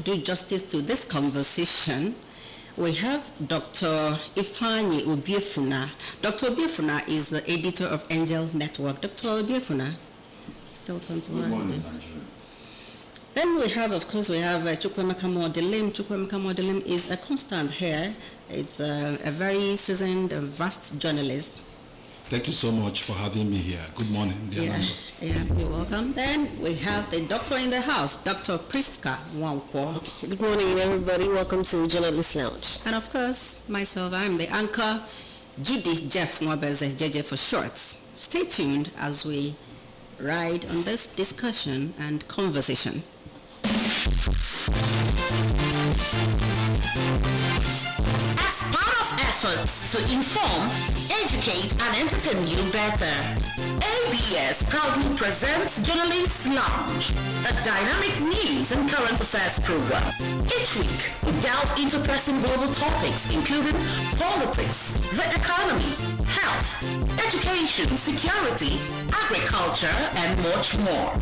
do justice to this conversation, we have Dr. Ifeanyi Obiefuna. Dr. Obiefuna is the editor of Angel Network. Dr. Obiefuna, welcome to Good morning, Then we have, of course, Chukwemeka Modelim. Chukwemeka Modelim is a constant here. It's a very seasoned and vast journalist. Thank you so much for having me here. Good morning, Anambra. Yeah, you're welcome. Then we have the doctor in the house, Dr. Priska Nwankwo. Good morning, everybody. Welcome to Journalist Lounge. And of course, myself, I'm the anchor, Judy Jeff Mwabeze, JJ for short. Stay tuned as we ride on this discussion and conversation. As part of efforts to inform, educate, and entertain you better, ABS proudly presents Journalist Lounge, a dynamic news and current affairs program. Each week, we delve into pressing global topics including politics, the economy, health, education, security, agriculture, and much more.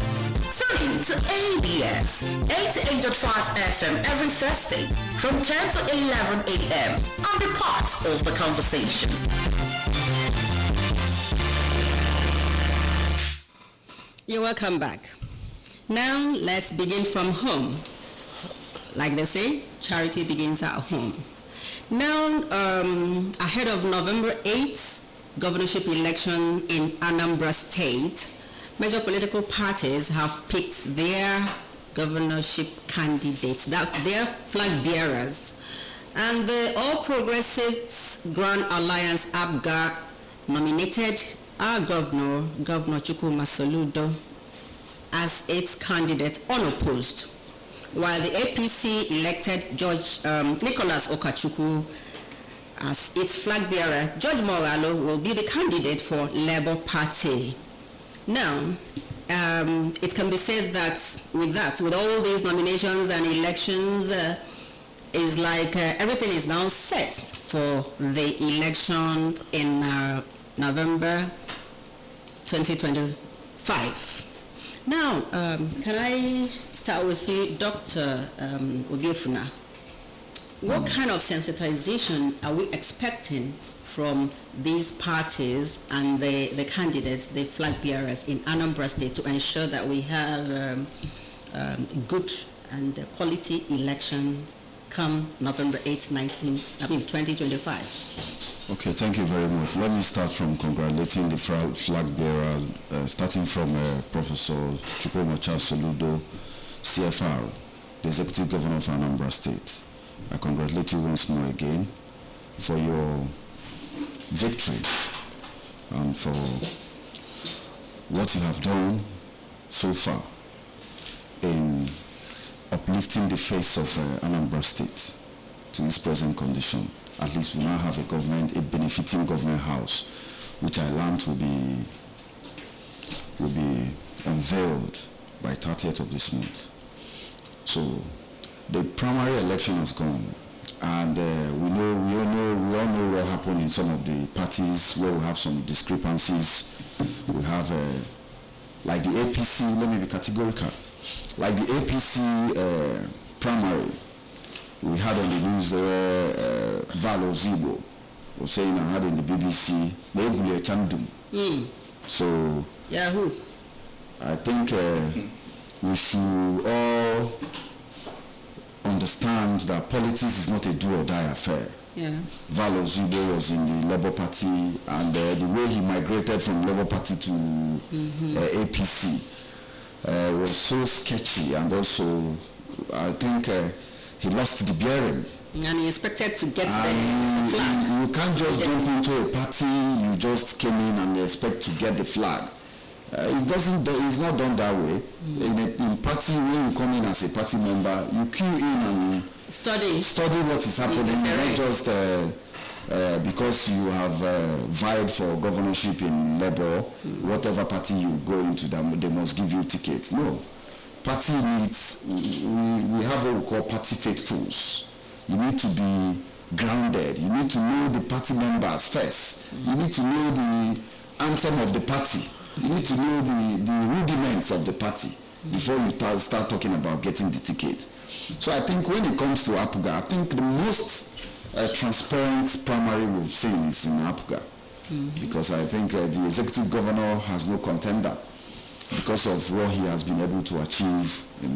Tune in to ABS 88.5 FM every Thursday from 10 to 11 a.m. and be part of the conversation. You're welcome back. Now let's begin from home. Like they say, charity begins at home. Now, ahead of November 8th governorship election in Anambra State, major political parties have picked their governorship candidates, their flag bearers. And the All Progressives Grand Alliance ABGA nominated our governor, Governor Chukwuma Soludo, as its candidate unopposed, while the APC elected Judge Nicholas Okachukwu as its flag bearer. George Moralo will be the candidate for Labour Party. Now, it can be said that with all these nominations and elections, is like everything is now set for the election in November 2025. Now, can I start with you, Dr. Obiefuna? What kind of sensitization are we expecting from these parties and the candidates, the flag bearers in Anambra State, to ensure that we have good and quality elections come November 8th, 2025? Okay, thank you very much. Let me start from congratulating the flag bearers, starting from Professor Chukwuma Soludo, CFR, the Executive Governor of Anambra State. I congratulate you once more again for your victory and for what you have done so far in uplifting the face of Anambra State to its present condition. At least we now have a government, a benefiting government house, which I learned will be unveiled by 30th of this month. So the primary election has gone, and we all know what happened in some of the parties where we have some discrepancies. We have like the APC. Let me be categorical. Like the APC primary, we had on the news Valo Zibo was saying, I had in the BBC, they Chandum. So Yahoo. I think we should all understand that politics is not a do or die affair. Yeah. Valo Zibo was in the Labour Party, and the way he migrated from Labour Party to APC was so sketchy, and also I think he lost the bearing. And he expected to get the flag. You can't just jump into a party, you just came in and expect to get the flag. It's not done that way. In party, when you come in as a party member, you queue in and study what is happening, not just because you have vied for governorship in Labour, whatever party you go into, they must give you tickets. No. Party needs, we have what we call party faithfuls. You need to be grounded. You need to know the party members first. You need to know the anthem of the party. You need to know the rudiments of the party before you start talking about getting the ticket. So I think when it comes to APGA, I think the most transparent primary we've seen is in APGA. Because I think the executive governor has no contender because of what he has been able to achieve in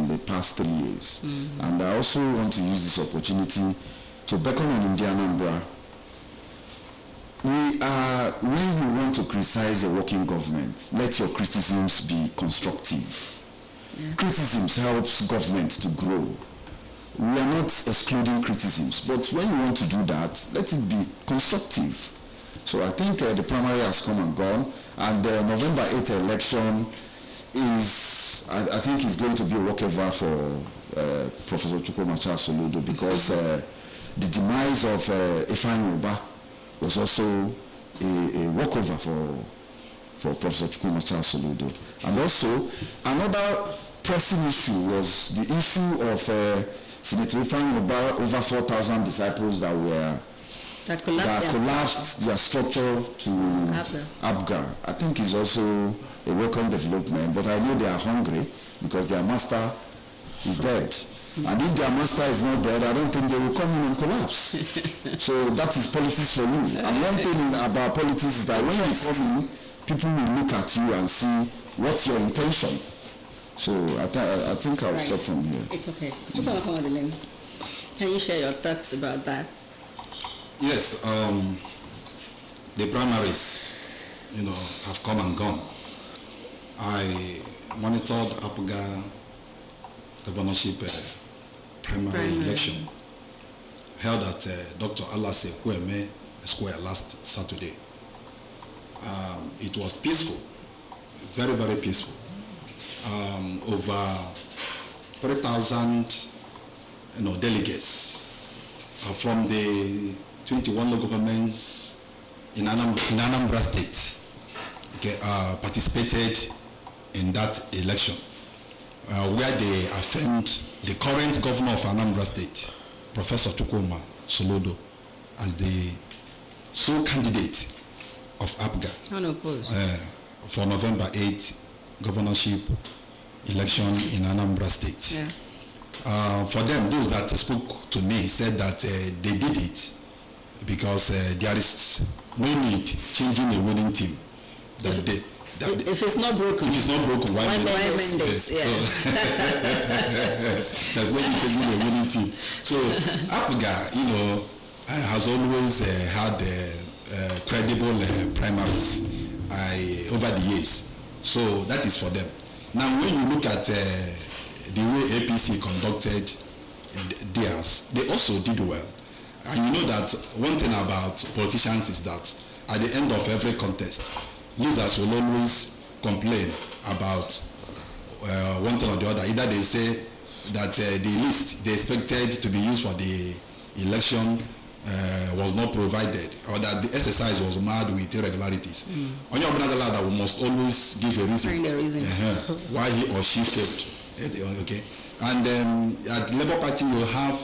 the past 3 years. And I also want to use this opportunity to beckon on the Anambra. When you want to criticize a working government, let your criticisms be constructive. Criticisms helps government to grow. We are not excluding criticisms, but when you want to do that, let it be constructive. So I think the primary has come and gone, and the November 8th election is, I think, is going to be a walkover for Professor Chukwumacha Soludo, because the demise of Ifeanyi Uba was also a walkover for Professor Chukwumacha Soludo. And also, another pressing issue was the issue of Senator Ifeanyi Uba, over 4,000 disciples that collapsed their structure to APGA. I think is also a welcome development, but I know they are hungry because their master is dead. And if their master is not dead, I don't think they will come in and collapse. So that is politics for you. And one thing about politics is that when you come in, people will look at you and see what's your intention. So I think I'll stop from here. It's okay. Can you share your thoughts about that? Yes, the primaries, have come and gone. I monitored APGA governorship primary election held at Dr. Alase Kweme Square last Saturday. It was peaceful, very, very peaceful. Over 3,000 delegates from the 21 local governments in Anambra State participated in that election, where they affirmed the current governor of Anambra State, Professor Chukwuma Soludo, as the sole candidate of APGA for November 8th governorship election in Anambra State. For them, those that spoke to me said that they did it because there is no need changing a winning team. If it's not broken, why mend it? Yes. There's no need changing a winning team. So APGA, has always had credible primaries over the years. So that is for them. Now, when you look at the way APC conducted theirs, they also did well. And you know that one thing about politicians is that at the end of every contest, losers will always complain about one thing or the other. Either they say that the list they expected to be used for the election was not provided, or that the exercise was marred with irregularities. On your brother ladder, we must always give a reason, why he or she failed. Okay, and at the Labour Party you have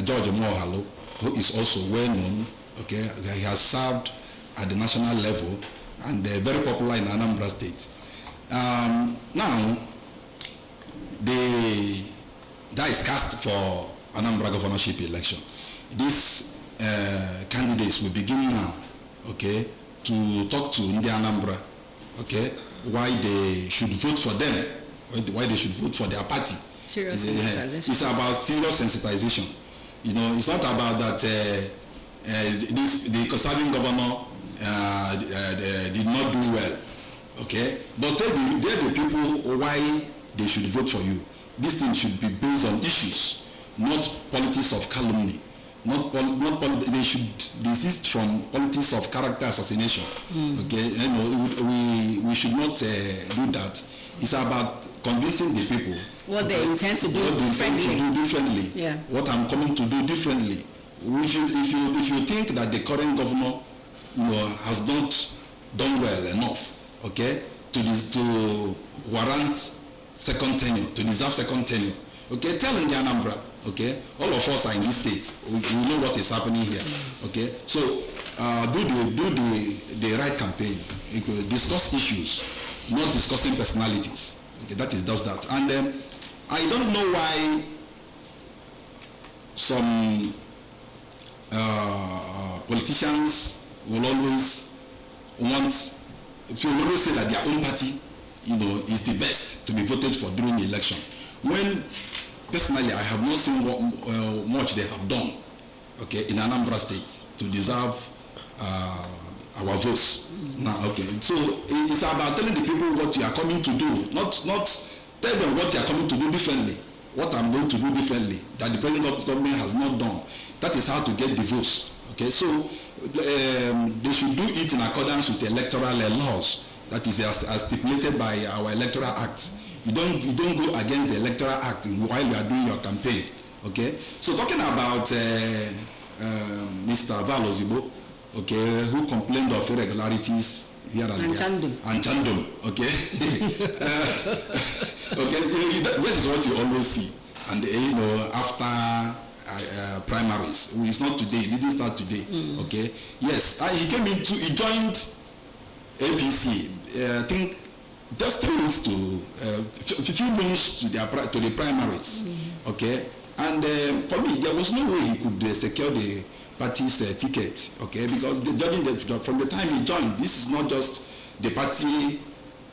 George Mohalo, who is also well known. Okay, he has served at the national level and very popular in Anambra State. Now, that is cast for Anambra governorship election. These candidates will begin now, okay, to talk to India Anambra, okay, why they should vote for them, why they should vote for their party. Serious sensitization. It's about serious sensitization. It's not about that the conservative governor did not do well, okay? But tell the people why they should vote for you. This thing should be based on issues, not politics of calumny. They should desist from politics of character assassination. Okay, we should not do that. It's about convincing the people what they intend to do differently. Yeah. What I'm coming to do differently. If you think that the current governor has not done well enough, okay, to warrant second tenure, to deserve second tenure, okay, tell India Anambra, okay, all of us are in this state. We know what is happening here, okay. So do the right campaign. Discuss issues, not discussing personalities. Okay, that is does that. And I don't know why some politicians will always say that their own party, is the best to be voted for during the election. When personally I have not seen what much they have done, okay, in Anambra State to deserve our votes. Now, okay, so it's about telling the people what you are coming to do, not tell them what you are coming to do differently, what I'm going to do differently, that the president of the government has not done. That is how to get the votes. Okay, so they should do it in accordance with electoral laws. That is as stipulated by our electoral act. You don't go against the electoral act while you are doing your campaign. Okay, so talking about Mr. Valozibo, okay, who complained of irregularities here and there. And Chandum, okay. Okay, this is what you always see. And after primaries, it's not today. It didn't start today. Okay. Yes, he joined APC. I think just 3 weeks to a few months to the primaries. Okay. And for me, there was no way he could secure the party's ticket. Okay, because judging from the time he joined, this is not just the party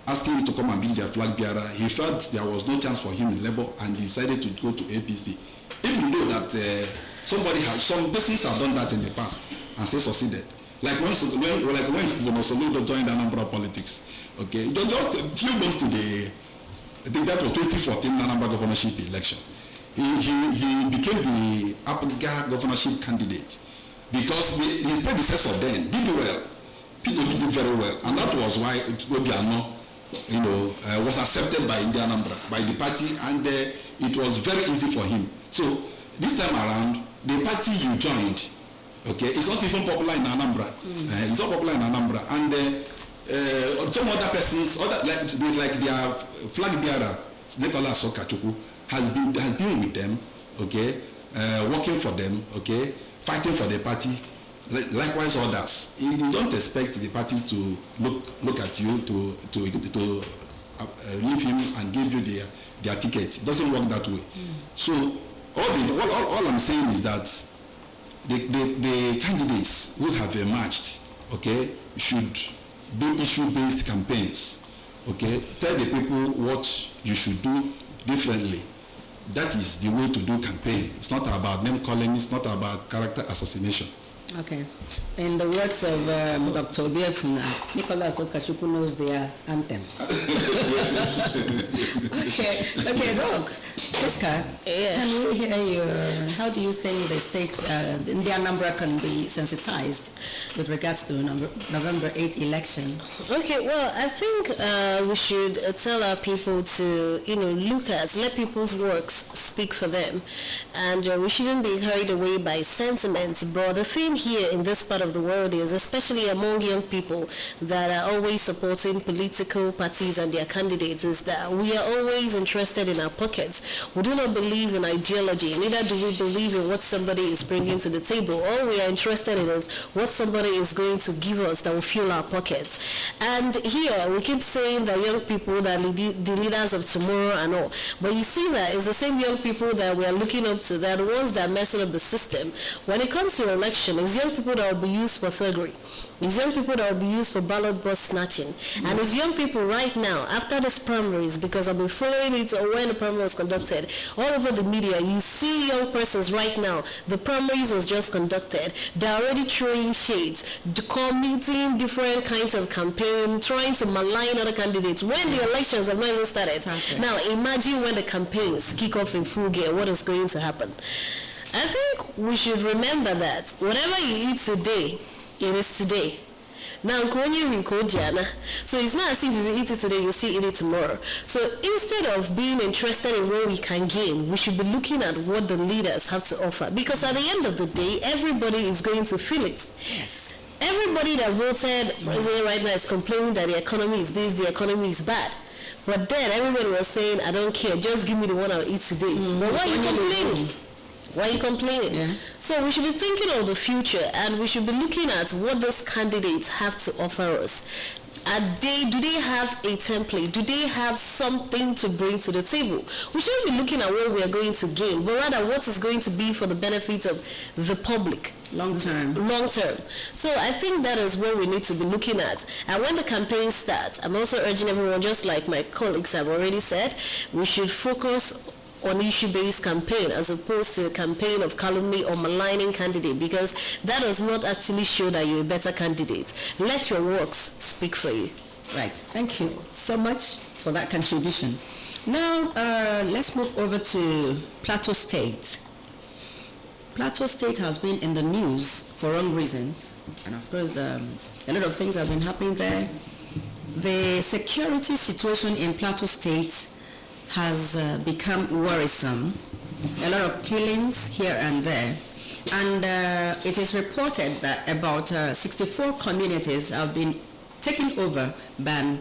asking him to come and be their flag bearer. He felt there was no chance for him in Labour, and he decided to go to APC. Even though that some persons have done that in the past and still succeeded. Like when Soludo joined Anambra politics. Okay, it was just a few months to I think that was 2014 Anambra governorship election. He became the Apuga governorship candidate because his predecessor then did well. Peter did very well, and that was why Obiano, was accepted by Anambra, by the party, and it was very easy for him. So this time around, the party you joined, okay, it's not even popular in Anambra. It's not popular in Anambra, and some other persons, like their flag bearer, Nicholas Okachuku, has been with them, okay, working for them, okay, fighting for the party. Likewise, others. You don't expect the party to look at you to leave him and give you their ticket. It doesn't work that way. So all I'm saying is that the candidates who have emerged, okay, should do issue-based campaigns. Okay, tell the people what you should do differently. That is the way to do campaign. It's not about name calling. It's not about character assassination. Okay. In the words of Dr. Obiefuna, Nicholas Okachuku knows their anthem. Okay, Doc. Priska, can we hear you? How do you think the states in their number can be sensitized with regards to November 8th election? Okay, well, I think we should tell our people to, let people's works speak for them. And we shouldn't be carried away by sentiments. But the thing here in this part of the world is, especially among young people that are always supporting political parties and their candidates, is that we are always interested in our pockets. We do not believe in ideology, neither do we believe in what somebody is bringing to the table. All we are interested in is what somebody is going to give us that will fill our pockets. And here we keep saying that young people that are the leaders of tomorrow and all. But you see that it's the same young people that we are looking up to, that are the ones that are messing up the system. When it comes to election, it's young people that will be used for thuggery. It's young people that will be used for ballot box snatching. And it's young people right now, after this primaries, because I've been following it when the primary was conducted, all over the media, you see young persons right now. The primaries was just conducted. They're already throwing shades, committing different kinds of campaign, trying to malign other candidates when the elections have not even started. Now, imagine when the campaigns kick off in full gear, what is going to happen? I think we should remember that whatever you eat today, it is today. Now, so it's not as if you eat it today, you still eat it tomorrow. So instead of being interested in what we can gain, we should be looking at what the leaders have to offer. Because at the end of the day, everybody is going to feel it. Yes. Everybody that voted president right now is complaining that the economy is this, the economy is bad. But then everybody was saying, I don't care, just give me the one I'll eat today. But why are you complaining? Why are you complaining? Yeah. So we should be thinking of the future, and we should be looking at what these candidates have to offer us. do they have a template? Do they have something to bring to the table? We shouldn't be looking at what we are going to gain, but rather what is going to be for the benefit of the public. Long term. So I think that is what we need to be looking at. And when the campaign starts, I'm also urging everyone, just like my colleagues have already said, we should focus on issue-based campaign as opposed to a campaign of calumny or maligning candidate, because that does not actually show that you're a better candidate. Let your works speak for you. Right. Thank you so much for that contribution. Now, let's move over to Plateau State. Plateau State has been in the news for wrong reasons, and of course, a lot of things have been happening there. The security situation in Plateau State has become worrisome. A lot of killings here and there, and it is reported that about 64 communities have been taken over by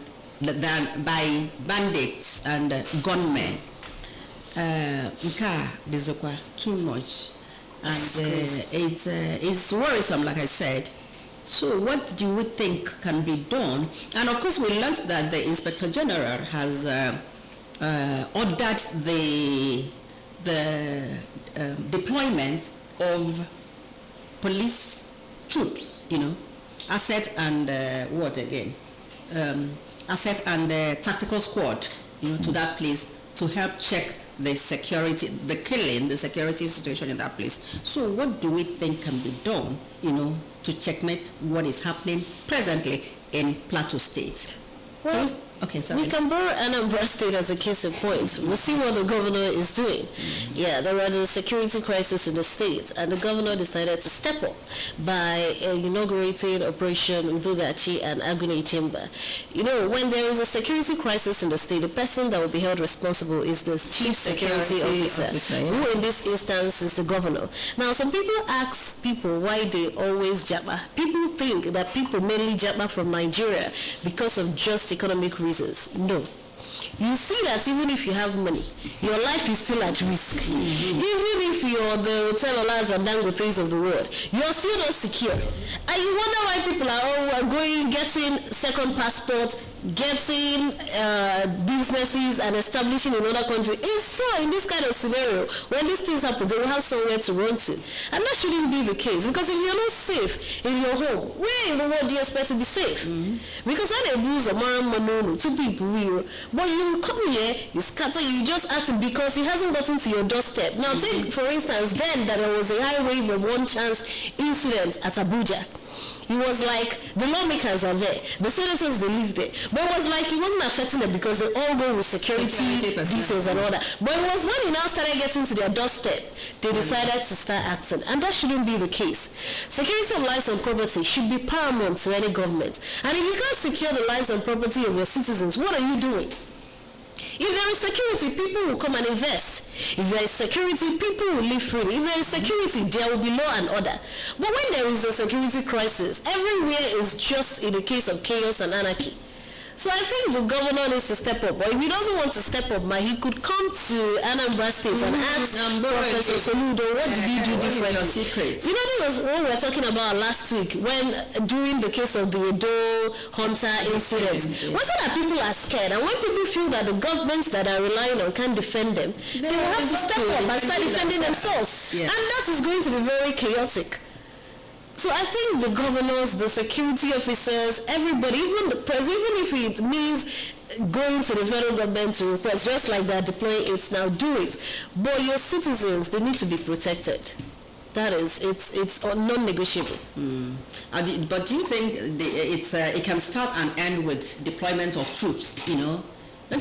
bandits and gunmen. Too much. And it's worrisome, like I said. So what do you think can be done? And of course, we learned that the Inspector General has ordered the deployment of police troops, asset and asset and tactical squad, to that place to help check the security, the security situation in that place. So what do we think can be done, to checkmate what is happening presently in Plateau State? Well, okay, sorry. We can borrow Anambra State as a case in point. We'll see what the governor is doing. Yeah, there was a security crisis in the state, and the governor decided to step up by inaugurating Operation Udogachi and Agune Chamber. When there is a security crisis in the state, the person that will be held responsible is the chief security officer, who in this instance is the governor. Now, some people ask people why they always jabba. People think that people mainly jabba from Nigeria because of just economic reasons. No. You see that even if you have money, your life is still at risk. Even if you're the hotel owners and dangotes of the world, you're still not secure. And you wonder why people are all getting second passports, getting businesses and establishing in other countries. It's so in this kind of scenario, when these things happen, they will have somewhere to run to. And that shouldn't be the case, because if you're not safe in your home, where in the world do you expect to be safe? Because when they lose a man, two people, but you come here, you scatter, you just act because it hasn't gotten to your doorstep. Now take, for instance, then that there was a highway one chance incident at Abuja. It was like the lawmakers are there, the senators, they live there. But it was like it wasn't affecting them because they all go with security details and all that. But it was when it now started getting to their doorstep, they decided to start acting. And that shouldn't be the case. Security of lives and property should be paramount to any government. And if you can't secure the lives and property of your citizens, what are you doing? If there is security, people will come and invest. If there is security, people will live freely. If there is security, there will be law and order. But when there is a security crisis, everywhere is just in a case of chaos and anarchy. So I think the governor needs to step up. But if he doesn't want to step up, he could come to Anambra State and ask Professor Soludo, what did he do differently? This was what we were talking about last week when during the case of the Edo Hunter incident. What's that people are scared? And when people feel that the governments that are relying on can't defend them, they will have to step up and start defending themselves. And that is going to be very chaotic. So I think the governors, the security officers, everybody, even the president, even if it means going to the federal government to request, just like they're deploying it now, do it. But your citizens, they need to be protected. That is, it's non-negotiable. But do you think it can start and end with deployment of troops, Don't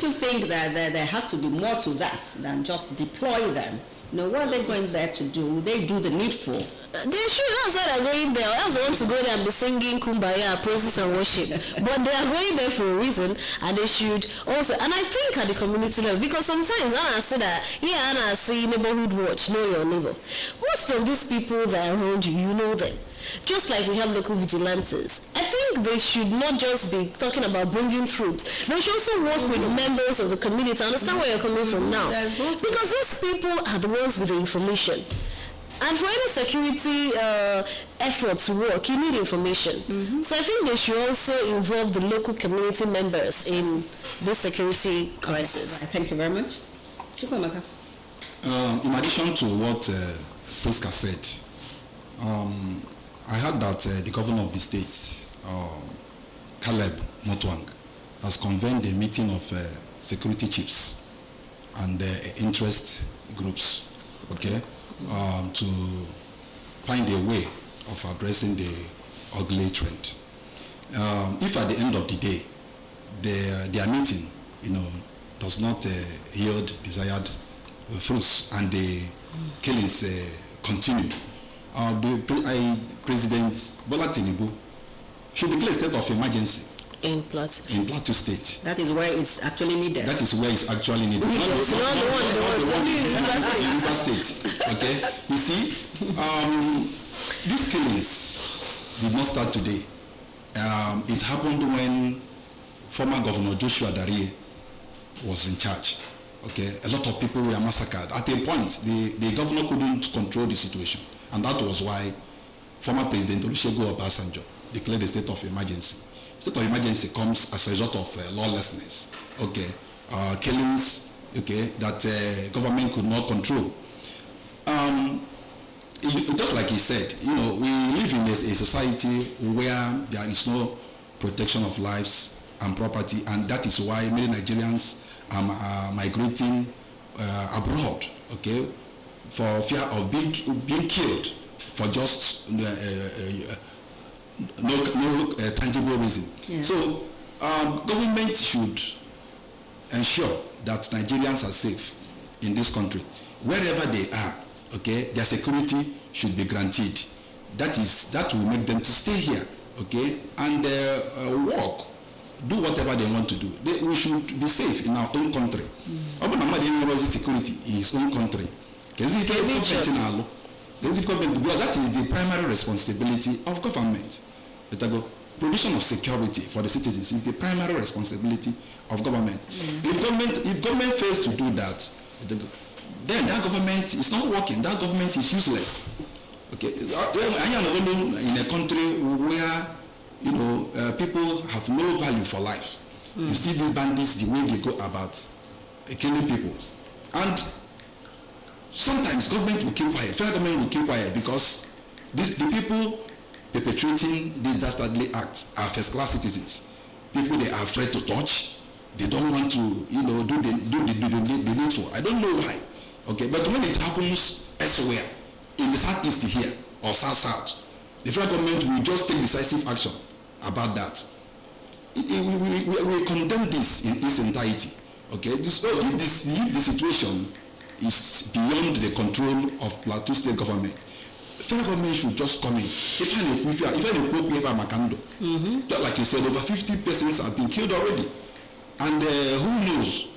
you think that there has to be more to that than just deploy them? What are they going there to do? They do the needful. They should. That's why they're going there. That's the ones to go there and be singing kumbaya, praises and worship. But they are going there for a reason, and they should also. And I think at the community level, because sometimes I say that, I say neighborhood watch, know your neighbor. Most of these people that are around you, you know them. Just like we have local vigilantes. I think they should not just be talking about bringing troops. They should also work with members of the community. I understand where you're coming from now. Because these people are the ones with the information. And for any security effort to work, you need information. So I think they should also involve the local community members in this security crisis. Right. Thank you very much. Chukwemeka. In addition to what Priska said, I heard that the governor of the state, Caleb Motwang, has convened a meeting of security chiefs and interest groups, okay, to find a way of addressing the ugly trend. If at the end of the day, their meeting, does not yield desired fruits and the killings continue, President Bola Tinubu should declare a state of emergency In Plateau State. That is where it's actually needed. That is where it's actually needed. Not the one in River State. Okay? You see, these killings did not start today. It happened when former Governor Joshua Darie was in charge. Okay? A lot of people were massacred. At a point, the governor couldn't control the situation. And that was why former President Olusegun Obasanjo declared a state of emergency. State of emergency comes as a result of lawlessness, okay, killings, okay, that government could not control. Just like he said, we live in a society where there is no protection of lives and property, and that is why many Nigerians are migrating abroad, okay, for fear of being killed for just no tangible reason. Yeah. So government should ensure that Nigerians are safe in this country. Wherever they are, okay, their security should be granted. That will make them to stay here, okay, and work, do whatever they want to do. We should be safe in our own country. Security in his own country. Because that is the primary responsibility of government. Provision of security for the citizens is the primary responsibility of government. If government fails to do that, then that government is not working. That government is useless. Okay, I am in a country where people have no value for life. You see these bandits, the way they go about killing people, and sometimes government will keep quiet. Federal government will keep quiet because the people perpetrating these dastardly acts are first-class citizens. People they are afraid to touch. They don't want to, do the needful. I don't know why. Okay, but when it happens elsewhere, in the southeast here or south, the federal government will just take decisive action about that. We condemn this in its entirety. Okay, the situation is beyond the control of Plateau State government. Federal government should just come in. Just like you said, over 50 persons have been killed already, and who knows,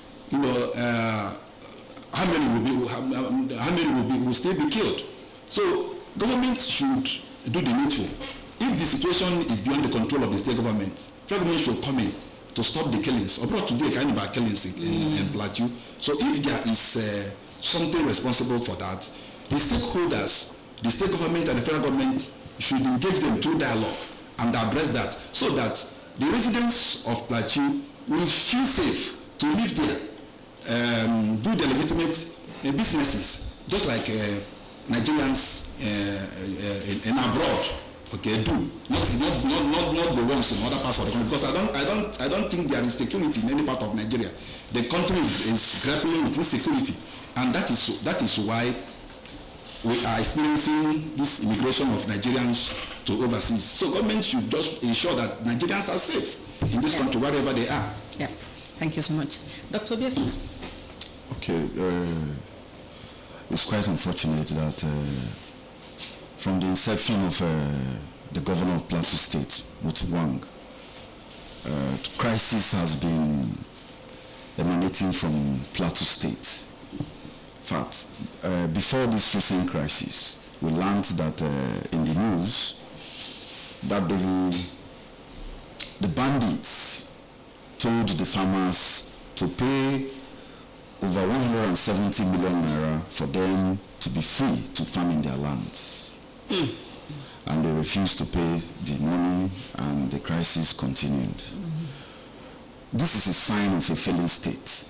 how many will still be killed. So government should do the needful. If the situation is beyond the control of the state government, federal government should come in to stop the killings. Abroad today, kind of killings in Plateau. So if there is something responsible for that, the stakeholders, the state government and the federal government should engage them through dialogue and address that, so that the residents of Plateau will feel safe to live there, do their legitimate businesses, just like Nigerians in abroad, okay, do. Not the ones in other parts of the country, because I don't think there is security in any part of Nigeria. The country is grappling with insecurity, and that is why we are experiencing this immigration of Nigerians to overseas. So government should just ensure that Nigerians are safe in this country wherever they are. Yeah, thank you so much. Dr. Biafra. Okay, it's quite unfortunate that from the inception of the governor of Plateau State, Motwang, crisis has been emanating from Plateau State. In fact, before this recent crisis, we learned that in the news that the bandits told the farmers to pay over 170 million naira for them to be free to farm in their lands. And they refused to pay the money, and the crisis continued. This is a sign of a failing state.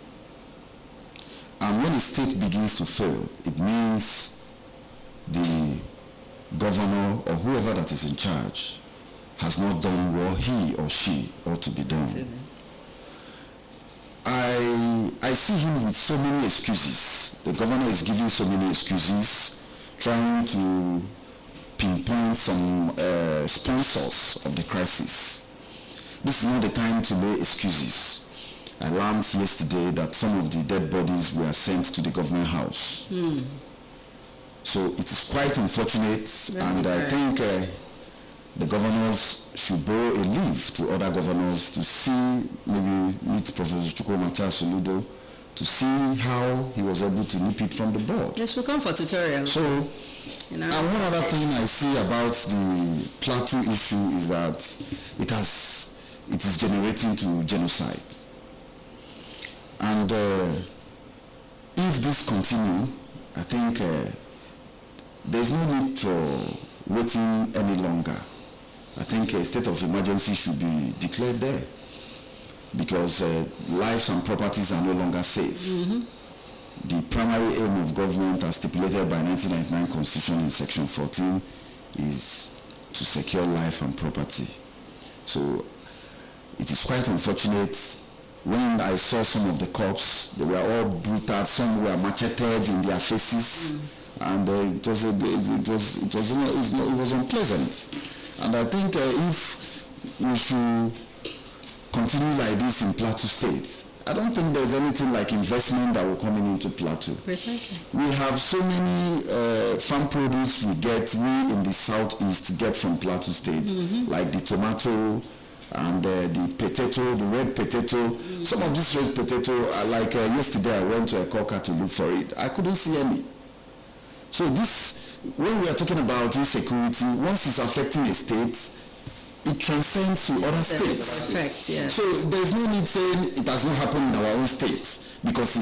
And when a state begins to fail, it means the governor or whoever that is in charge has not done what he or she ought to be done. I see him with so many excuses. The governor is giving so many excuses, trying to pinpoint some sponsors of the crisis. This is not the time to lay excuses. I learned yesterday that some of the dead bodies were sent to the government house. So it is quite unfortunate, and I think the governors should borrow a leave to other governors to see, maybe meet Professor Chukwumacha Soludo to see how he was able to nip it from the bud. They should come for tutorials. So, and one other thing I see about the Plateau issue is that it is generating to genocide. And if this continue, I think there's no need for waiting any longer. I think a state of emergency should be declared there, because lives and properties are no longer safe. The primary aim of government, as stipulated by 1999 Constitution in Section 14, is to secure life and property. So it is quite unfortunate. When I saw some of the cops, they were all brutal. Some were macheted in their faces, and it was unpleasant. And I think if we should continue like this in Plateau State, I don't think there's anything like investment that will come into Plateau. Precisely. We have so many farm produce we in the southeast get from Plateau State, like the tomato and the potato, the red potato. Some of this red potato, like yesterday I went to a cocker to look for it. I couldn't see any. So this, when we are talking about insecurity, once it's affecting a state, it transcends to other states. Effect, yes. So there's no need saying it has not happened in our own state, because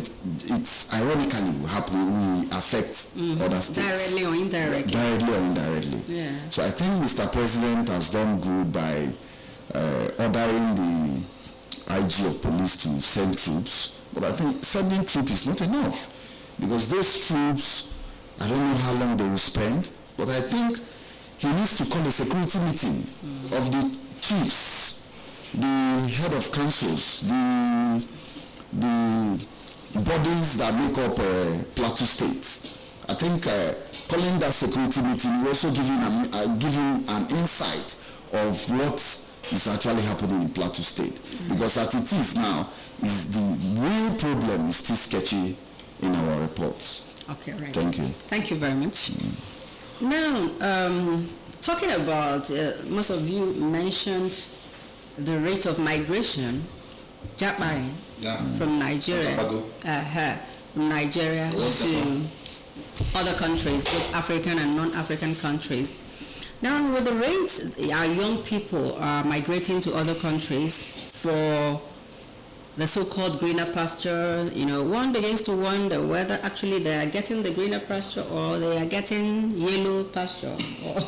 it's ironically will happen, we affect other states. Directly or indirectly. Directly or indirectly. Yeah. So I think Mr. President has done good by ordering the IG of police to send troops, but I think sending troops is not enough, because those troops, I don't know how long they will spend, but I think he needs to call a security meeting of the chiefs, the head of councils, the bodies that make up Plateau State. I think calling that security meeting will also give him an insight of what is actually happening in Plateau State. Because as it is now, is the real problem is still sketchy in our reports. Okay, right. Thank you. Thank you very much. Now, talking about, most of you mentioned the rate of migration, Japan, from Nigeria, from Nigeria to other countries, both African and non-African countries. Now, with the rates, our young people are migrating to other countries for the so-called greener pasture. One begins to wonder whether actually they are getting the greener pasture or they are getting yellow pasture or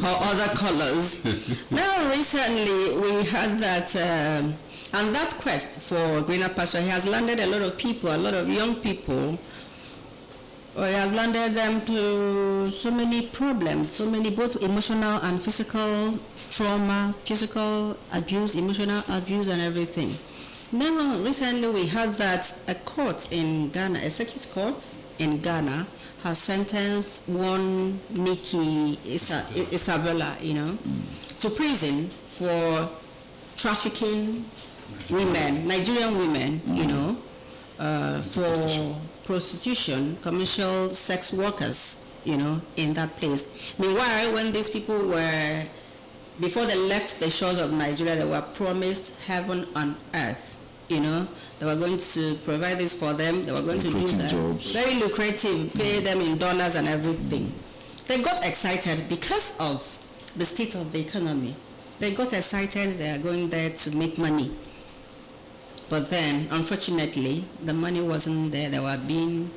other colors. Now, recently we heard that, and that quest for greener pasture has landed a lot of people, a lot of young people. It has landed them to so many problems, so many both emotional and physical trauma, physical abuse, emotional abuse, and everything. Now, recently we heard that a court in Ghana, a circuit court in Ghana, has sentenced one Nikki Isabella, to prison for trafficking women, Nigerian women, for prostitution, commercial sex workers, in that place. Meanwhile, when these people were, before they left the shores of Nigeria, they were promised heaven on earth. They were going to provide this for them. They were going to do that. Jobs. Very lucrative, pay them in dollars and everything. They got excited because of the state of the economy. They got excited. They are going there to make money. But then, unfortunately, the money wasn't there. They were being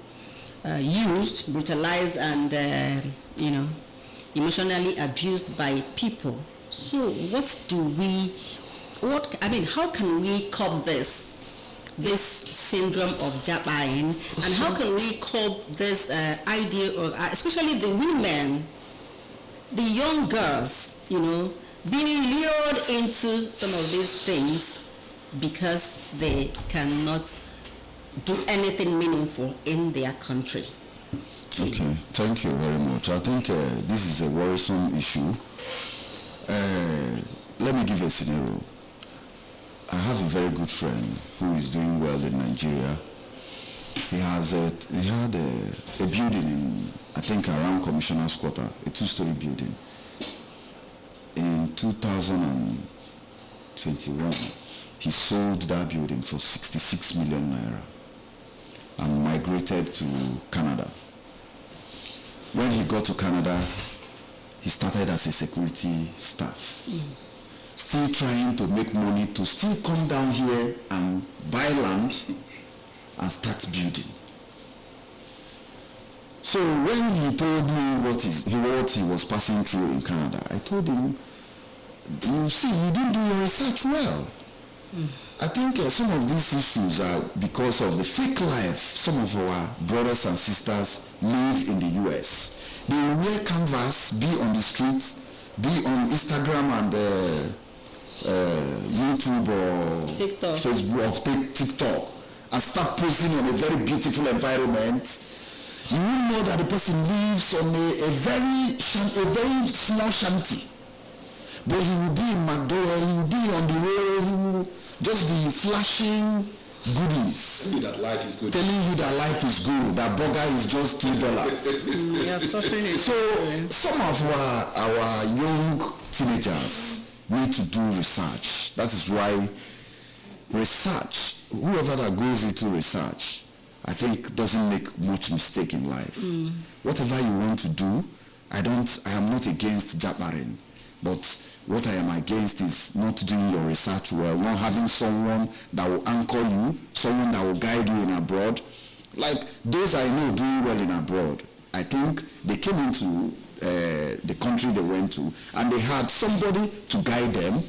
used, brutalized, and emotionally abused by people. So, how can we curb this syndrome of jabbering, and how can we curb this idea of, especially the women, the young girls, being lured into some of these things because they cannot do anything meaningful in their country? Okay, thank you very much. I think this is a worrisome issue. Let me give you a scenario. I have a very good friend who is doing well in Nigeria. He had a building in, I think, around Commissioner's Quarter, a 2-story building. In 2021, he sold that building for 66 million naira and migrated to Canada. When he got to Canada, he started as a security staff. Still trying to make money to still come down here and buy land and start building. So when he told me what he was passing through in Canada, I told him, you see, you didn't do your research well. I think some of these issues are because of the fake life some of our brothers and sisters live in the US. They will wear canvas, be on the streets, be on Instagram and YouTube or TikTok. Facebook or TikTok, and start posing on a very beautiful environment. You will know that the person lives on a very small shanty. But he will be in McDonald's, he will be on the road, he will just be flashing goodies. Telling you that life is good. Telling you that life is good, that burger is just $2. So some of our young teenagers need to do research. That is why research, whoever that goes into research, I think doesn't make much mistake in life. Whatever you want to do, I am not against jabbering, but what I am against is not doing your research well, not having someone that will anchor you, someone that will guide you in abroad. Like those I know doing well in abroad, I think they came into the country they went to, and they had somebody to guide them,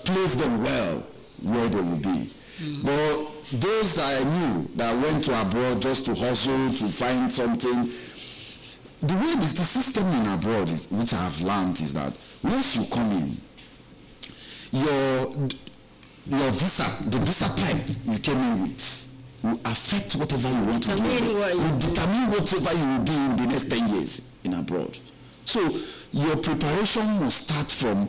place them well where they will be. But those that I knew that went to abroad just to hustle, to find something, the way the system in abroad is, which I have learned, is that once you come in, your visa, the visa type you came in with, will affect whatever you want to do. Will determine whatever you will be in the next 10 years in abroad. So your preparation must start from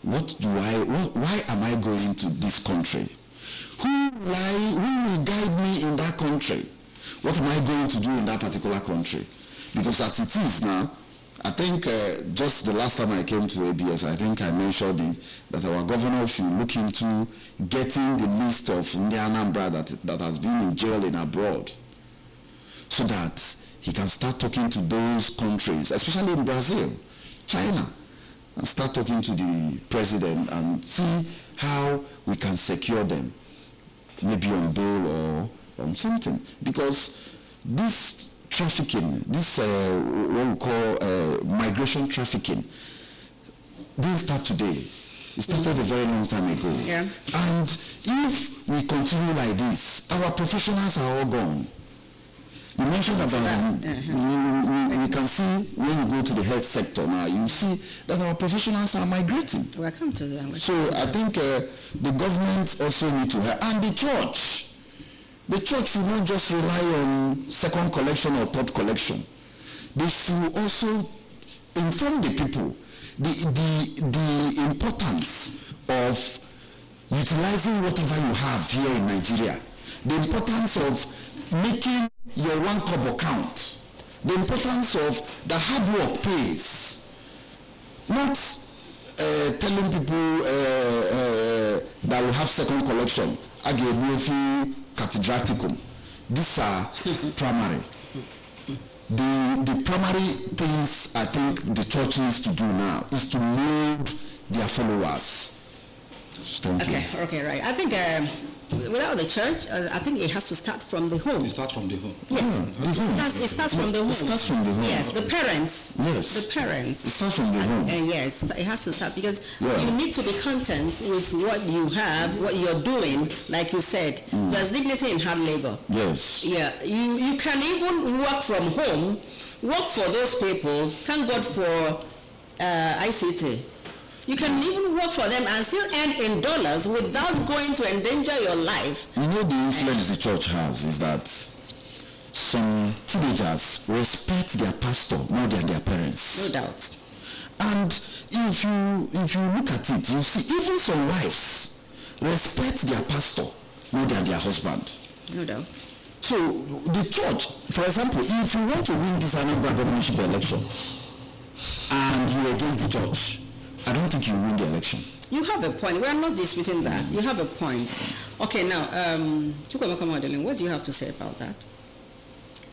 why am I going to this country? Who will guide me in that country? What am I going to do in that particular country? Because as it is now, I think just the last time I came to ABS, I think I mentioned it, that our governor should look into getting the list of Anambra that has been in jail in abroad, so that he can start talking to those countries, especially in Brazil, China, and start talking to the president and see how we can secure them, maybe on bail or on something. Because this trafficking, this what we call migration trafficking, didn't start today. It started a very long time ago. Yeah. And if we continue like this, our professionals are all gone. You mentioned about, we can see when you go to the health sector now, you see that our professionals are migrating. Welcome to them. So I think the government also need to help, and the church. The church should not just rely on second collection or third collection. They should also inform the people the importance of utilizing whatever you have here in Nigeria, the importance of making your one kobo count, the importance of the hard work pays, not telling people that we have second collection. Cathedraticum. These are primary. The primary things I think the church needs to do now is to mold their followers. Thank you. Okay, right. I think without the church, I think it has to start from the home. It starts from the home. Yes, it starts from the home. It starts from the home. Yes, the parents. Yes. The parents. It starts from the home. Yes, it has to start because Yeah. you need to be content with what you have, what you're doing. Like you said, there's dignity in hard labor. Yes. Yeah, you can even work from home, work for those people. Thank God for ICT. You can even work for them and still earn in dollars without going to endanger your life. You know, the influence the church has is that some teenagers respect their pastor more than their parents. No doubt. And if you look at it, you see even some wives respect their pastor more than their husband. No doubt. So the church, for example, if you want to win this Anambra governorship election and you're against the church, I don't think you win the election. You have a point. We are not disputing that. You have a point. Okay, now, Chukwemeka Modeling, what do you have to say about that?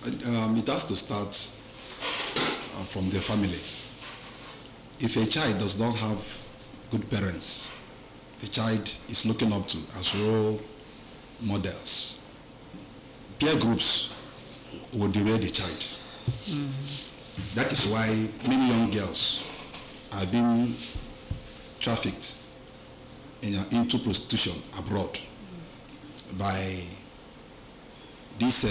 It has to start from the family. If a child does not have good parents, the child is looking up to as role models. Peer groups will derail the child. That is why many young girls are being trafficked into prostitution abroad by these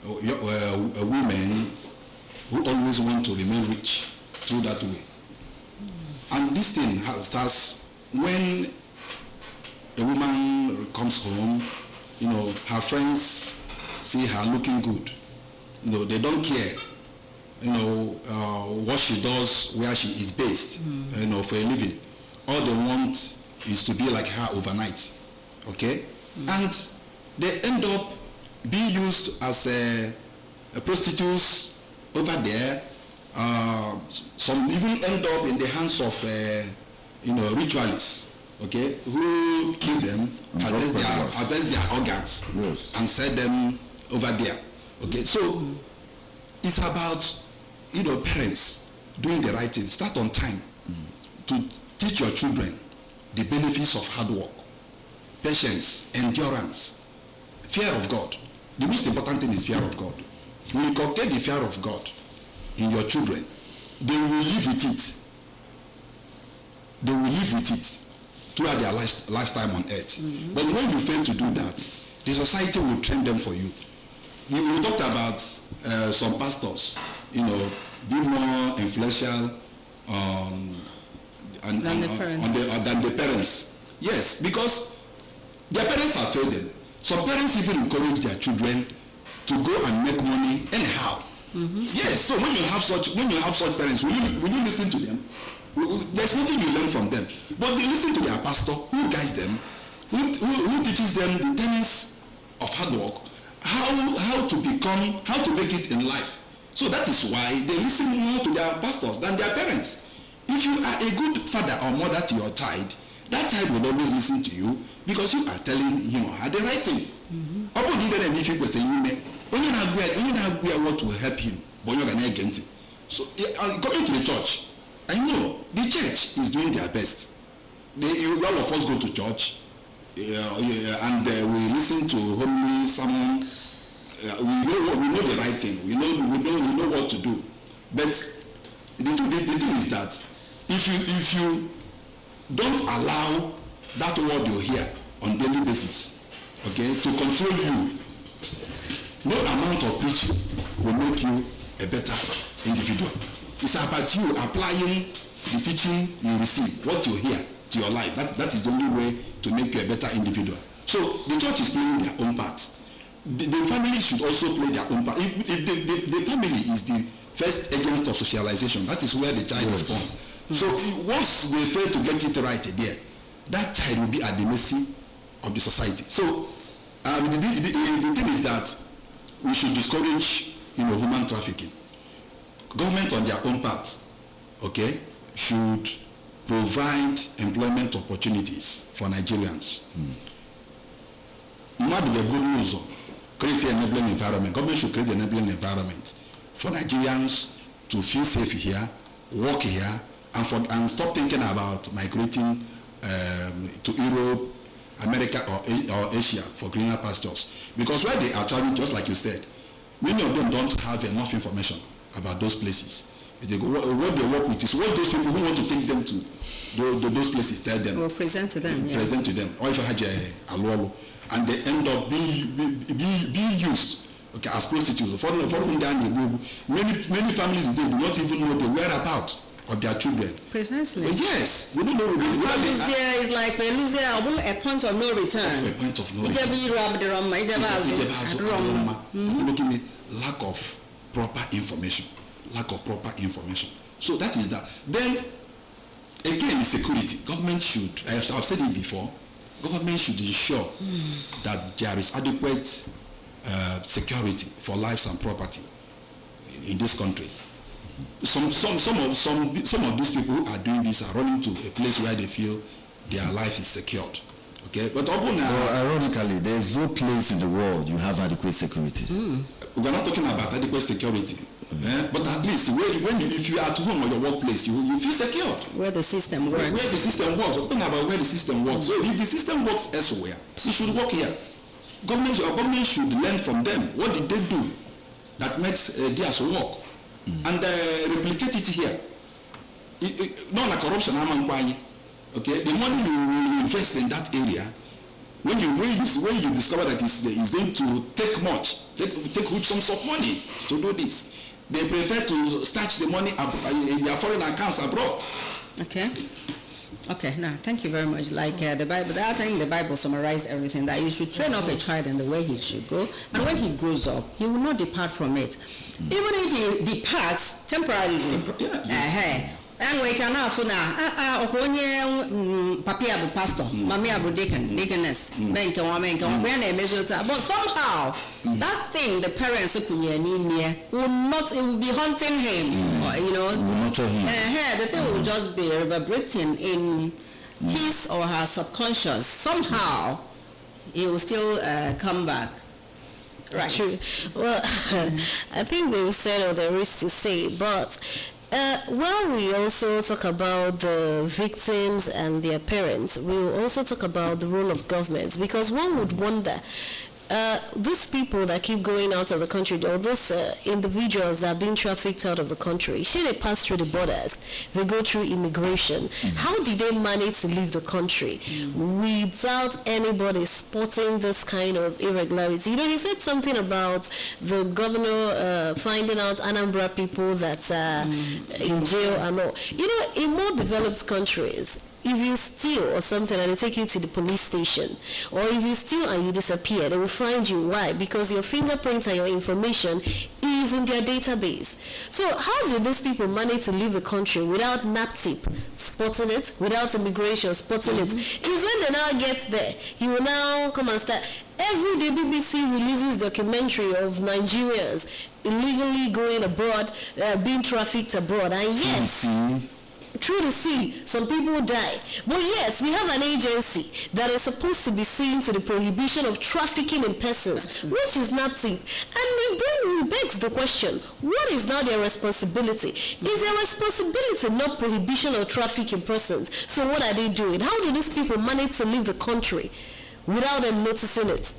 women who always want to remain rich through that way. And this thing starts when a woman comes home, her friends see her looking good. They don't care, what she does, where she is based, for a living. All they want is to be like her overnight, okay? And they end up being used as prostitutes over there. Some even end up in the hands of, ritualists, okay, who kill them, harvest their organs, yes, and sell them over there, okay? So it's about, parents doing the right thing. Start on time to teach your children the benefits of hard work, patience, endurance, fear of God. The most important thing is fear of God. When you cultivate the fear of God in your children, they will live with it. They will live with it throughout their lifetime on earth. But when you fail to do that, the society will train them for you. We talked about some pastors, being more influential than the parents. Yes, because their parents have failed them. Some parents even encourage their children to go and make money anyhow. Yes, so when you have such parents, will you listen to them? There's nothing you learn from them. But they listen to their pastor who guides them, who teaches them the tenets of hard work, how to make it in life. So that is why they listen more to their pastors than their parents. If you are a good father or mother to your child, that child will always listen to you because you are telling him or her the right thing. What will help him? So coming to the church, I know the church is doing their best. All of us go to church and we listen to homily sermon. We know the right thing. We know what to do. But the thing is that if you don't allow that word you hear on daily basis, okay, to control you, no amount of preaching will make you a better individual. It's about you applying the teaching you receive, what you hear to your life. That is the only way to make you a better individual. So the church is playing their own part. The family should also play their own part. If the family is the first agent of socialization, that is where the child is born. So once they fail to get it right there, that child will be at the mercy of the society. So the thing is that we should discourage human trafficking. Government on their own part, okay, should provide employment opportunities for Nigerians. Create an enabling environment. Government should create an enabling environment for Nigerians to feel safe here, work here, and stop thinking about migrating to Europe, America, or Asia for greener pastures. Because where they are traveling, just like you said, many of them don't have enough information about those places. They go, what they work with is what those people who want to take them to those places tell them. We'll present to them. Present to them. Or if you had a and they end up being used, okay, as prostitutes. For many families today do not even know the whereabouts of their children. Precisely. Yes, we don't know. There is like a point of no return. A point of no return. Looking at lack of proper information. So that is that. Then again, the security. Government should, I've said it before, government should ensure that there is adequate security for lives and property in this country. Some of these people who are doing this are running to a place where they feel their life is secured. Okay, but ironically, there is no place in the world you have adequate security. We're not talking about adequate security. But at least if you are at home or your workplace, you feel secure. Where the system works. Where the system works. We're talking about where the system works. So if the system works elsewhere, it should work here. Government should learn from them. What did they do that makes theirs work? And replicate it here. Not like corruption. Okay, the money you invest in that area, when you discover that it's going to take huge sums of money to do this, they prefer to stash the money in their foreign accounts abroad. Okay, now thank you very much. Like the Bible, I think the Bible summarized everything, that you should train up a child in the way he should go, and when he grows up, he will not depart from it. Even if he departs temporarily. And we can have papi abu pastor, mami abu deaconess, but somehow that thing the parents will not, it will be haunting him, the thing will just be reverberating in his or her subconscious. Somehow he will still come back. Right. True. Well, I think they've said all there is to say, but while we also talk about the victims and their parents, we will also talk about the role of governments, because one would wonder, these people that keep going out of the country, or these individuals that are being trafficked out of the country, should they pass through the borders, they go through immigration, how did they manage to leave the country without anybody spotting this kind of irregularity? He said something about the governor finding out Anambra people that are in jail and all. In more developed countries, if you steal or something and they take you to the police station, or if you steal and you disappear, they will find you. Why? Because your fingerprint and your information is in their database. So how did these people manage to leave the country without NAPTIP spotting it, without immigration spotting it? Because when they now get there, he will now come and start. Every day BBC releases documentary of Nigerians illegally going abroad, being trafficked abroad, and yet through the sea, some people die. But yes, we have an agency that is supposed to be seen to the prohibition of trafficking in persons, which is NAPTIP. And it begs the question, what is now their responsibility? Is their responsibility not prohibition of trafficking in persons? So what are they doing? How do these people manage to leave the country without them noticing it?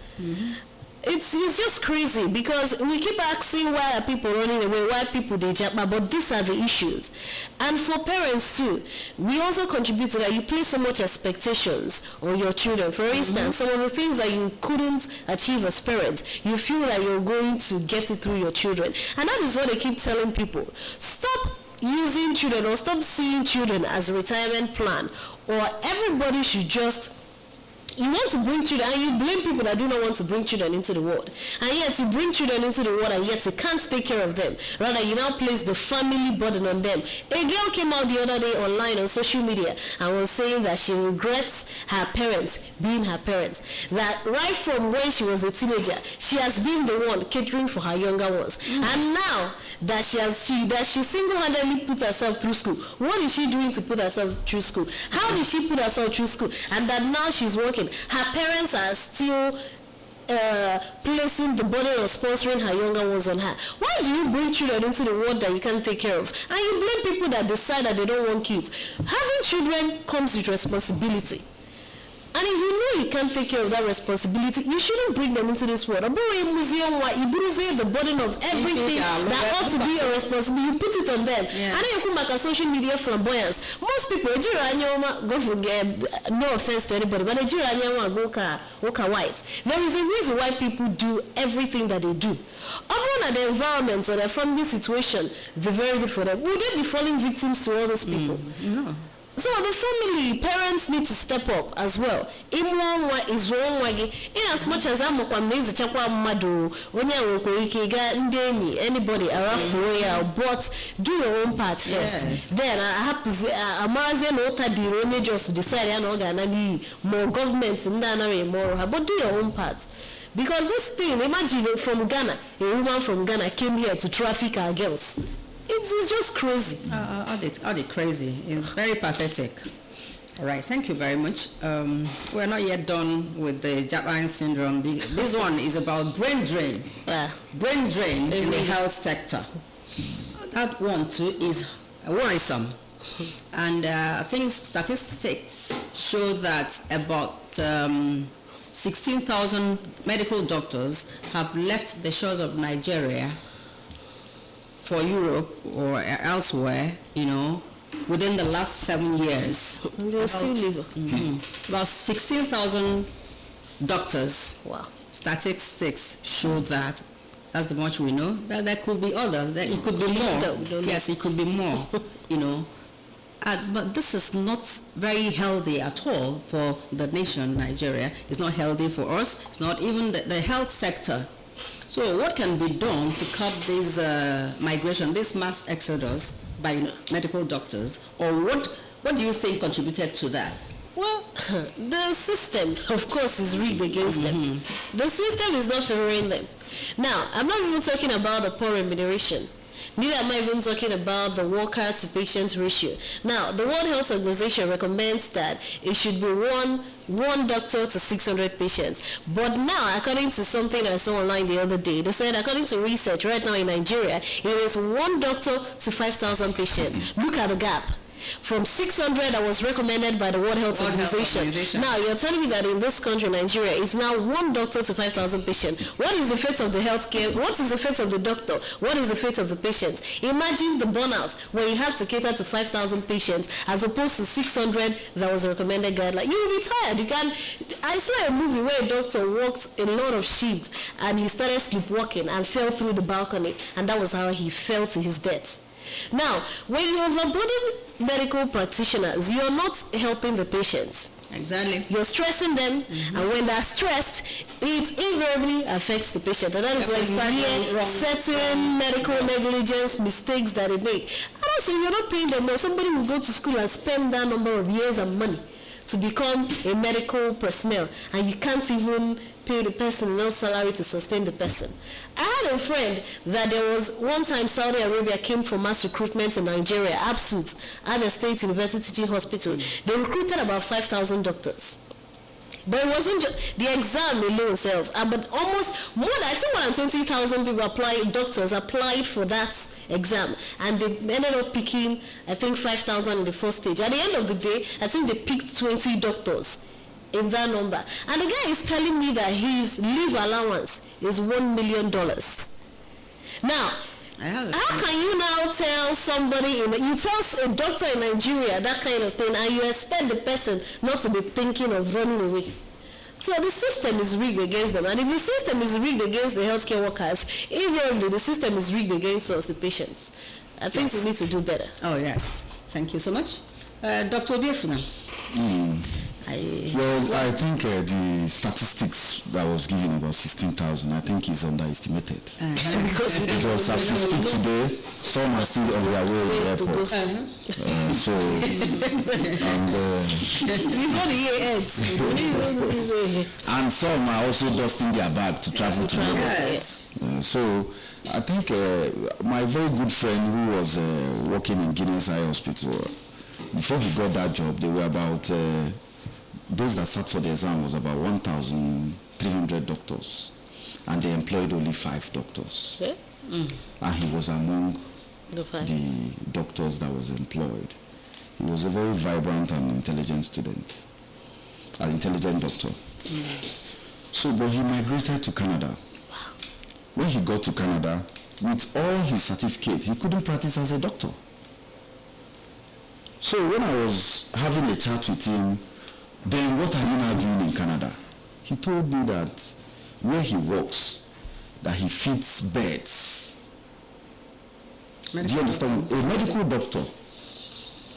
It's just crazy, because we keep asking why are people running away, why people they jump, but these are the issues. And for parents too, we also contribute to that. You place so much expectations on your children. For instance, some of the things that you couldn't achieve as parents, you feel that you're going to get it through your children. And that is what they keep telling people. Stop using children, or stop seeing children as a retirement plan, or everybody should just, you want to bring children, and you blame people that do not want to bring children into the world. And yet you bring children into the world, and yet you can't take care of them. Rather, you now place the family burden on them. A girl came out the other day online on social media and was saying that she regrets her parents being her parents. That right from when she was a teenager, she has been the one catering for her younger ones. And now that she single-handedly put herself through school, what is she doing to put herself through school? How did she put herself through school? And that now she's working. Her parents are still placing the burden of sponsoring her younger ones on her. Why do you bring children into the world that you can't take care of? And you blame people that decide that they don't want kids. Having children comes with responsibility. And if you know you can't take care of that responsibility, you shouldn't bring them into this world. You museum, the burden of everything that ought to be your responsibility, you put it on them. Yeah. And then you come back a social media flamboyance. Most people, go for no offense to anybody, but go white. There is a reason why people do everything that they do. Upon the environment or their family situation, they're very good for them. Would they be falling victims to all those people? No. So the family, parents need to step up as well. In as much as I'm anybody around, but do your own part first. Yes. Then I have to just decide more government but do your own part. Because this thing, imagine from Ghana, a woman from Ghana came here to traffic our girls. It's just crazy. All the crazy. It's very pathetic. All right, thank you very much. We're not yet done with the Japan syndrome. This one is about brain drain. Brain drain in the health sector. That one too is worrisome. And I think statistics show that about 16,000 medical doctors have left the shores of Nigeria for Europe or elsewhere, within the last 7 years. About 16,000 doctors. Wow. Statistics show that. That's the much we know. But there could be others. It could be more. Yes, it could be more, but this is not very healthy at all for the nation, Nigeria. It's not healthy for us. It's not even the health sector. So what can be done to curb this migration, this mass exodus by medical doctors, or what do you think contributed to that? Well, the system, of course, is rigged against them. The system is not favoring them. Now, I'm not even talking about the poor remuneration. Neither am I even talking about the worker to patient ratio. Now, the World Health Organization recommends that it should be one doctor to 600 patients. But now, according to something I saw online the other day, they said according to research right now in Nigeria, it is one doctor to 5,000 patients. Look at the gap. From 600 that was recommended by the World Health Organization. Now, you're telling me that in this country, Nigeria, it's now one doctor to 5,000 patients. What is the fate of the healthcare? What is the fate of the doctor? What is the fate of the patients? Imagine the burnout where you have to cater to 5,000 patients as opposed to 600 that was a recommended guideline. You will be tired. I saw a movie where a doctor worked a lot of shifts and he started sleepwalking and fell through the balcony, and that was how he fell to his death. Now, when you overburden medical practitioners, you're not helping the patients. Exactly. You're stressing them, and when they're stressed, it invariably affects the patient. And that is why certain medical negligence mistakes that they make. And also, you're not paying them more. Somebody will go to school and spend that number of years and money to become a medical personnel, and you can't even pay the person enough salary to sustain the person. I had a friend that there was one time Saudi Arabia came for mass recruitment in Nigeria, ABSUT, Abia State University Hospital. They recruited about 5,000 doctors. But it wasn't just the exam alone itself, but almost more than 220,000 doctors applied for that exam, and they ended up picking, I think, 5,000 in the first stage. At the end of the day, I think they picked 20 doctors in that number. And the guy is telling me that his leave allowance is $1 million. Now, how can you now tell somebody, you tell a doctor in Nigeria that kind of thing, and you expect the person not to be thinking of running away? So the system is rigged against them. And if the system is rigged against the healthcare workers, invariably the system is rigged against us, the patients. I think we need to do better. Oh, yes. Thank you so much. Dr. Obiefuna. Well, I think the statistics that was given about 16,000, I think is underestimated. Because as we speak today, some are still on their way to the airport. Before the year ends. And some are also dusting their bag to travel to Europe. Yes. So I think my very good friend who was working in Guinness Eye Hospital, before he got that job, there were about those that sat for the exam was about 1,300 doctors, and they employed only 5 doctors. Okay. And he was among The 5. the doctors that was employed. He was a very vibrant and intelligent student, an intelligent doctor. So, but he migrated to Canada. When he got to Canada, with all his certificate, he couldn't practice as a doctor. So when I was having a chat with him, then what are you now doing in Canada? He told me that where he works, that he feeds birds. Do you understand? A medical doctor.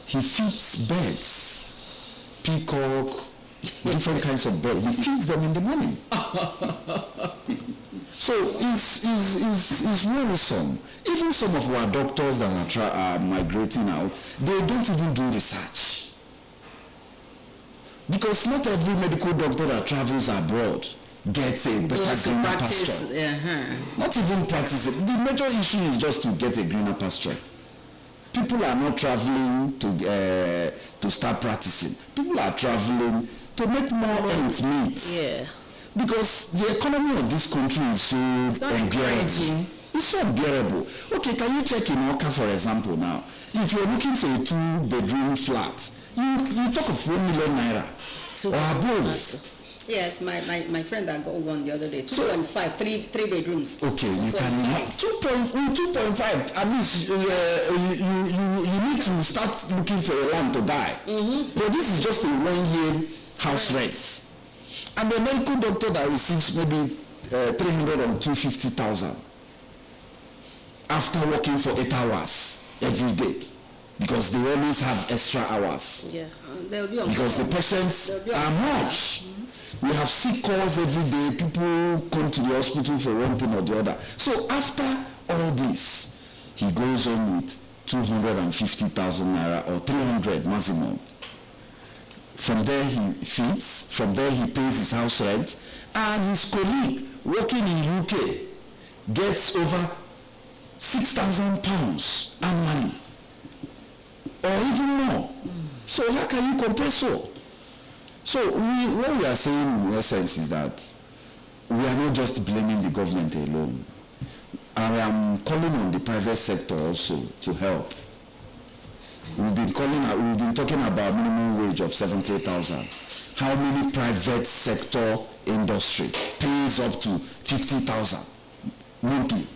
He feeds birds, peacock, different kinds of birds. He feeds them in the morning. So it's worrisome. Even some of our doctors that are migrating out, they don't even do research. Because not every medical doctor that travels abroad gets a better greener pasture. Not even practice it. The major issue is just to get a greener pasture. People are not traveling to start practicing. People are traveling to make more ends meet. Yeah. Because the economy of this country is so unbearable. It's so unbearable. Okay, can you check in Oka, for example, now? If you're looking for a 2-bedroom flat, you talk of 1 million naira or above. Yes, my friend that got one the other day, 2.5, three bedrooms. Okay, you can imagine 2.5. At least you need to start looking for a land to buy. But this is just a 1-year house rent. And the medical doctor that receives maybe 300 or 250,000 after working for 8 hours every day, because they always have extra hours. Yeah. Because the patients are much. We have sick calls every day. People come to the hospital for one thing or the other. So after all this, he goes on with 250,000 naira or 300 maximum. From there he feeds, from there he pays his house rent, and his colleague working in UK gets over £6,000 annually, or even more. So how can you compare so? So what we are saying in essence is that we are not just blaming the government alone. I am calling on the private sector also to help. We've been talking about minimum wage of 70,000. How many private sector industry pays up to 50,000 monthly?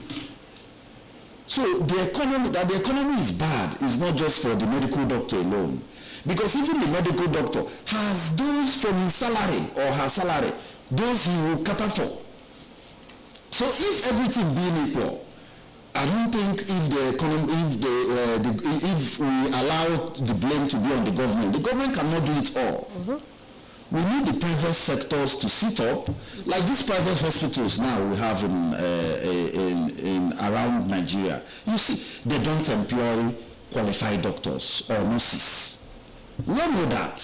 So the economy is bad is not just for the medical doctor alone, because even the medical doctor has those from his salary or her salary, those he will cater for. So if everything being equal, I don't think if the economy, if we allow the blame to be on the government cannot do it all. We need the private sectors to sit up, like these private hospitals now we have in around Nigeria. You see, they don't employ qualified doctors or nurses. We all know that.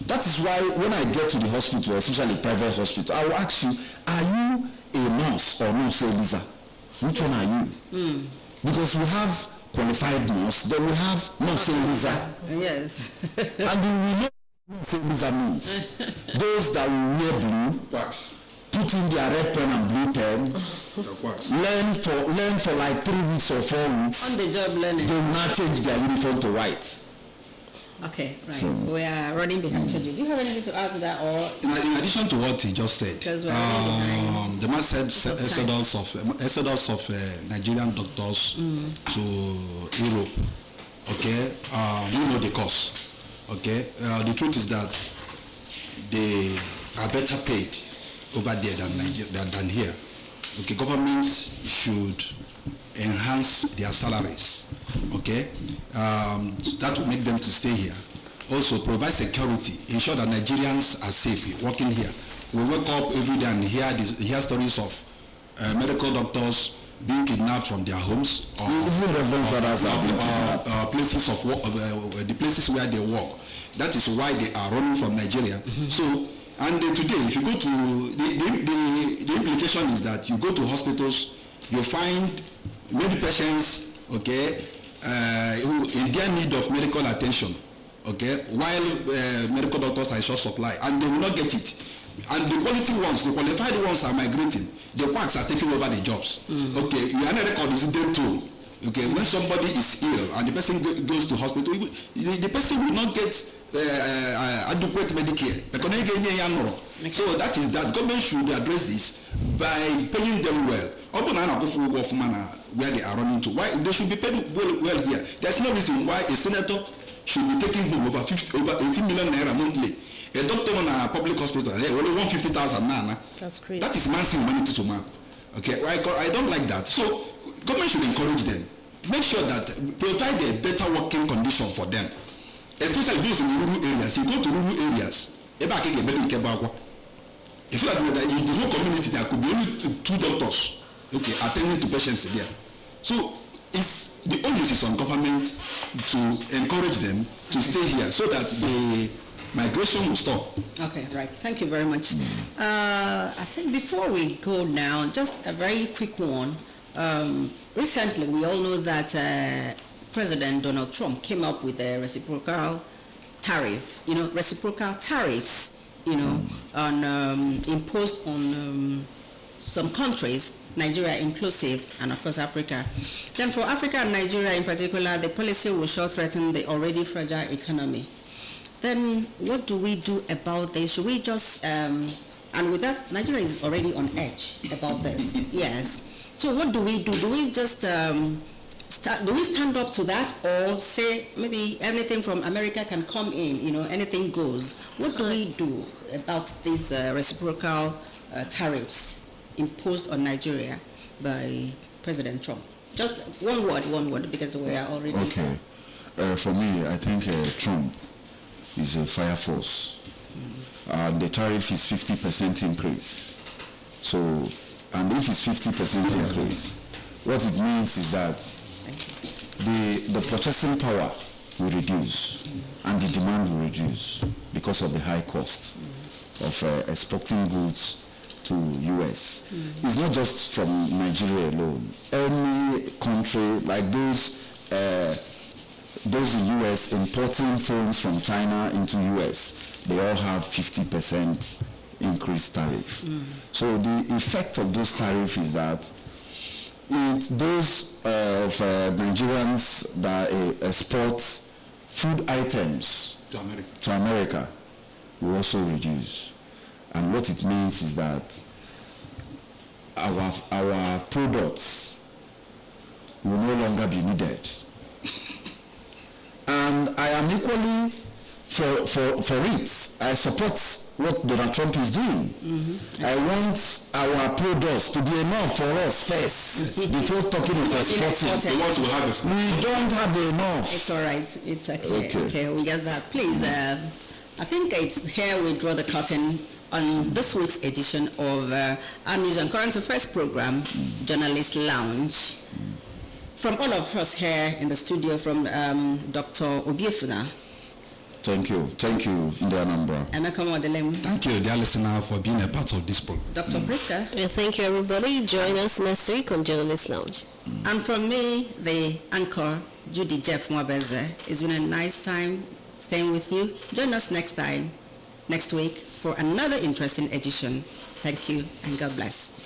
That is why when I get to the hospital, especially private hospital, I will ask you, are you a nurse or nurse Eliza? Which one are you? Because we have qualified nurse, then we have nurse Eliza. Yes. And we know what Eliza means. Those that will wear blue, Wax. put in their red pen and blue pen, Wax. learn for like 3 weeks or 4 weeks. On the job learning. They will now change their uniform to white. Okay, right. So, we are running behind schedule. Do you have anything to add to that, or In addition to what he just said, Because we're running behind. the man said of exodus of Nigerian doctors to Europe. Okay, you know the cause. Okay, the truth is that they are better paid over there than here. Okay, government should enhance their salaries. Okay, that will make them to stay here. Also provide security, ensure that Nigerians are safe working here. We wake up every day and hear stories of medical doctors being kidnapped from their homes, or Even Reverend Fathers have been kidnapped. places of work, the places where they work. That is why they are running from Nigeria. So, and today, if you go to the implication is that you go to hospitals, you find many patients, okay, who in their need of medical attention, okay, while medical doctors are in short supply, and they will not get it. And the quality ones, the qualified ones are migrating. The quacks are taking over the jobs. Okay, your record is dead too. Okay, when somebody is ill and the person goes to hospital, the person will not get adequate Medicare. So that is that. Government should address this by paying them well. Where they are running to. Why they should be paid well here. There's no reason why a senator should be taking home over 18 million naira monthly. A doctor in a public hospital, only 150,000 naira. That's crazy. That is massive money to man. Okay, I don't like that. So government should encourage them. Make sure that provide a better working condition for them. Especially those in the rural areas. You go to rural areas, if you like in the whole community there could be only 2 doctors, okay, attending to patients there. So it's the onus is on government to encourage them to stay here so that the migration will stop. Okay, right. Thank you very much. I think before we go now, just a very quick one. Recently, we all know that President Donald Trump came up with a reciprocal tariff, reciprocal tariffs, on imposed on some countries, Nigeria inclusive, and of course Africa. Then for Africa and Nigeria in particular, the policy will sure threaten the already fragile economy. Then what do we do about this? Should we just, and with that, Nigeria is already on edge about this, yes. So what do we do? Do we just do we stand up to that, or say maybe anything from America can come in, anything goes? What do we do about these reciprocal tariffs imposed on Nigeria by President Trump? Just one word, because we are already... Okay. For me, I think Trump is a fire force. The tariff is 50% increase. So, and if it's 50% increase, what it means is that the purchasing power will reduce and the demand will reduce because of the high cost of exporting goods to US. It's not just from Nigeria alone. Any country like those in US importing phones from China into US, they all have 50% increased tariff. So the effect of those tariffs is that those of Nigerians that export food items to America will also reduce. And what it means is that our products will no longer be needed. And I am equally for it. I support what Donald Trump is doing. I want our products to be enough for us first before talking of exporting. We don't have enough. It's all right. It's okay. Okay, we get that. Please, I think it's here we draw the curtain on this week's edition of our News and Current Affairs program, Journalist Lounge. From all of us here in the studio, from Dr. Obiefuna. Thank you, the Anambra. Thank you, dear listener, for being a part of this program. Dr. Priska. Thank you, everybody. Join us next week on Journalist Lounge. And from me, the anchor, Judy Jeff Mwabeze. It's been a nice time staying with you. Join us next week, for another interesting edition. Thank you, and God bless.